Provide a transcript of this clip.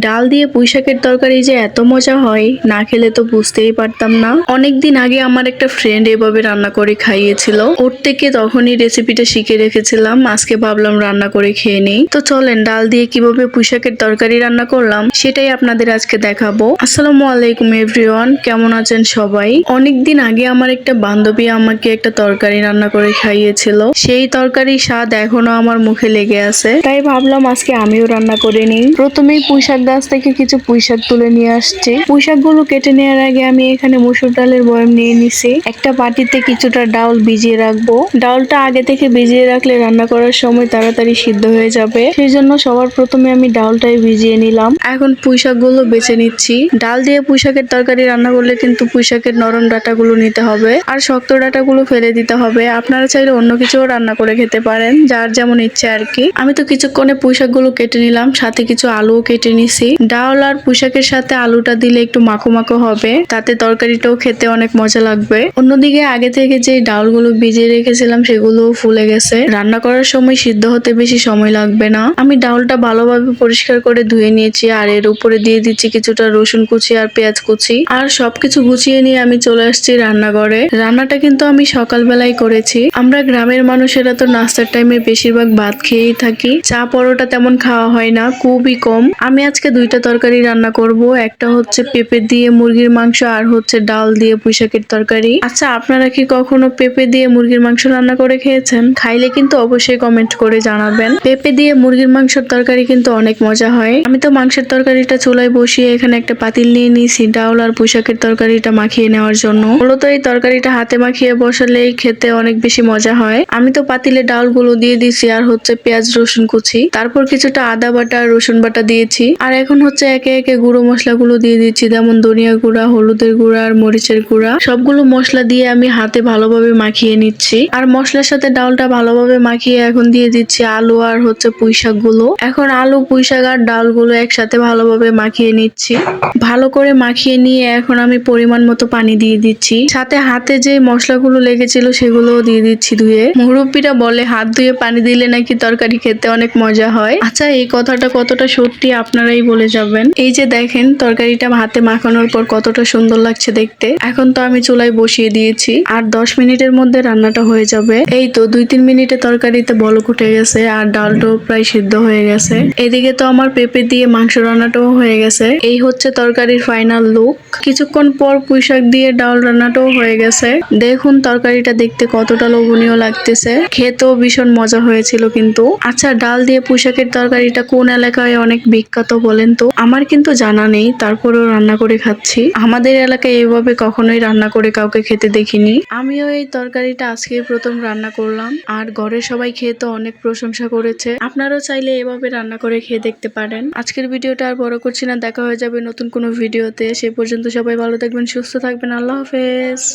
ডাল দিয়ে পুঁই শাকের তরকারি যে এত মজা হয়, না খেলে তো বুঝতেই পারতাম না। অনেকদিন আগে আমার একটা ফ্রেন্ড এভাবে রান্না করে খাইয়েছিল, ওর থেকে তখনই রেসিপিটা শিখে রেখেছিলাম। আজকে ভাবলাম রান্না করে খেয়ে নেই। তো চলেন ডাল দিয়ে কিভাবে পুঁই শাকের তরকারি রান্না করলাম সেটাই আপনাদের আজকে দেখাবো। আসসালামু আলাইকুম এভরিওয়ান, কেমন আছেন সবাই? অনেকদিন আগে আমার একটা বান্ধবী আমাকে একটা তরকারি রান্না করে খাইয়েছিল, সেই তরকারির স্বাদ এখনো আমার মুখে লেগে আছে। তাই ভাবলাম আজকে আমিও রান্না করে নিই। প্রথমেই পুঁই শাক গাছ থেকে কিছু পুঁই শাক তুলে নিয়ে আসছি। পুঁই শাকগুলো কেটে নেওয়ার আগে আমি এখানে মসুর ডালের বয়াম নিয়ে নিছি। একটা বাটিতে কিছুটা ডাউল ভিজিয়ে রাখবো। ডাউলটা আগে থেকে ভিজিয়ে রাখলে রান্না করার সময় তাড়াতাড়ি সিদ্ধ হয়ে যাবে, সেই জন্য সবার প্রথমে আমি ডাউলটাই ভিজিয়ে নিলাম। এখন পুঁই শাকগুলো বেছে নিচ্ছি। ডাল দিয়ে পুঁই শাকের তরকারি রান্না করলে কিন্তু পুঁই শাকের নরম ডাঁটাগুলো নিতে হবে আর শক্ত ডাঁটাগুলো ফেলে দিতে হবে। আপনারা চাইলে অন্য কিছুও রান্না করে খেতে পারেন, যার যেমন ইচ্ছে আর কি। আমি তো কিছুক্ষণে পুঁই শাকগুলো কেটে নিলাম, সাথে কিছু আলুও কেটে নিছি। ডাল আর পুঁই শাকের সাথে আলুটা দিলে একটু মাখো মাখো হবে, তাতে তরকারিটাও খেতে অনেক মজা লাগবে। অন্যদিকে আগে থেকে যে ডালগুলো ভিজিয়ে রেখেছিলাম সেগুলো ফুলে গেছে, রান্না করার সময় সিদ্ধ হতে বেশি সময় লাগবে না। আমি ডালটা ভালোভাবে পরিষ্কার করে ধুয়ে নিয়েছি আর এর উপরে দিয়ে দিচ্ছি কিছুটা রসুন কুচি আর পেঁয়াজ কুচি, আর সবকিছু গুছিয়ে নিয়ে আমি চলে আসছি রান্নাঘরে। রান্নাটা কিন্তু আমি সকালবেলায় করেছি। আমরা গ্রামের মানুষেরা তো নাস্তার টাইমে বেশিরভাগ ভাত খেয়েই থাকি, চা পরোটা তেমন খাওয়া হয় না, খুবই কম। আমি আজকে দুইটা তরকারি রান্না করব, একটা হচ্ছে পেঁপে দিয়ে মুরগির মাংস আর হচ্ছে ডাল দিয়ে পুঁই শাকের তরকারি। আচ্ছা, আপনারা কি কখনো পেঁপে দিয়ে মুরগির মাংস রান্না করে খেয়েছেন? খাইলে কিন্তু অবশ্যই কমেন্ট করে জানাবেন। পেঁপে দিয়ে মুরগির মাংসের তরকারি কিন্তু অনেক মজা হয়। আমি তো মাংসের তরকারিটা চুলায় বসিয়ে এখানে একটা পাতিল নিয়ে নিয়েছি ডাল আর পুঁই শাকের তরকারিটা মাখিয়ে নেওয়ার জন্য। মূলত এই তরকারিটা হাতে মাখিয়ে বসালেই খেতে অনেক বেশি মজা হয়। আমি তো পাতিলে ডালগুলো দিয়ে দিছি আর হচ্ছে পেঁয়াজ রসুন কুচি, তারপর কিছুটা আদা বাটা আর রসুন বাটা দিয়েছি। আর এখন হচ্ছে একে একে গুঁড়ো মশলাগুলো দিয়ে দিচ্ছি, যেমন ধনিয়া গুঁড়া, হলুদের গুঁড়া আর মরিচের গুঁড়া। সবগুলো মশলা দিয়ে আমি হাতে ভালোভাবে মাখিয়ে নিচ্ছি। আর মশলার সাথে ডালটা ভালোভাবে মাখিয়ে এখন দিয়ে দিচ্ছি আলু আর হচ্ছে পুঁই শাক গুলো। এখন আলু, পুঁই শাক আর ডালগুলো একসাথে ভালোভাবে মাখিয়ে নিচ্ছি। ভালো করে মাখিয়ে নিয়ে এখন আমি পরিমাণ মতো পানি দিয়ে দিচ্ছি, সাথে হাতে যে মশলাগুলো লেগেছিল সেগুলোও দিয়ে দিচ্ছি ধুয়ে। মুরব্বিরা বলে হাত ধুয়ে পানি দিলে নাকি তরকারি খেতে অনেক মজা হয়। আচ্ছা, এই কথাটা কতটা সত্যি আপনারাই বলে যাবেন। এই যে দেখেন তরকারিটা হাতে মাখানোর পর কতটা সুন্দর লাগছে দেখতে। এখন তো আমি চুলায় বসিয়ে দিয়েছি, আর 10 মিনিটের মধ্যে রান্নাটা হয়ে যাবে। এই তো 2-3 মিনিটে তরকারিতে বলক উঠে গেছে আর ডালটাও প্রায় সিদ্ধ হয়ে গেছে। এদিকে তো আমার পেঁপে দিয়ে মাংস রান্নাটাও হয়ে গেছে। এই হচ্ছে তরকারির ফাইনাল লুক। কিছুক্ষণ পর পুঁই শাক দিয়ে ডাল রান্নাটাও হয়ে গেছে। দেখুন তরকারিটা দেখতে কতটা লোভনীয় লাগতেছে, খেতেও ভীষণ মজা হয়েছিল কিন্তু। আচ্ছা, ডাল দিয়ে পুঁই শাকের তরকারিটা কোন এলাকায় অনেক বিখ্যাত বলেন তো? আমার কিন্তু জানা নেই, তারপরেও রান্না করে খাচ্ছি। আমাদের এলাকায় এভাবে কখনোই রান্না করে কাউকে খেতে দেখিনি। আমিও এই তরকারিটা আজকেই প্রথম রান্না করলাম, আর ঘরের সবাই খেয়ে তো অনেক প্রশংসা করেছে। আপনারাও চাইলে এভাবে রান্না করে খেয়ে দেখতে পারেন। আজকের ভিডিওটা আর বড় করছি না, দেখা হয়ে যাবে নতুন কোনো ভিডিওতে। সে পর্যন্ত সবাই ভালো থাকবেন, সুস্থ থাকবেন। আল্লাহ হাফেজ।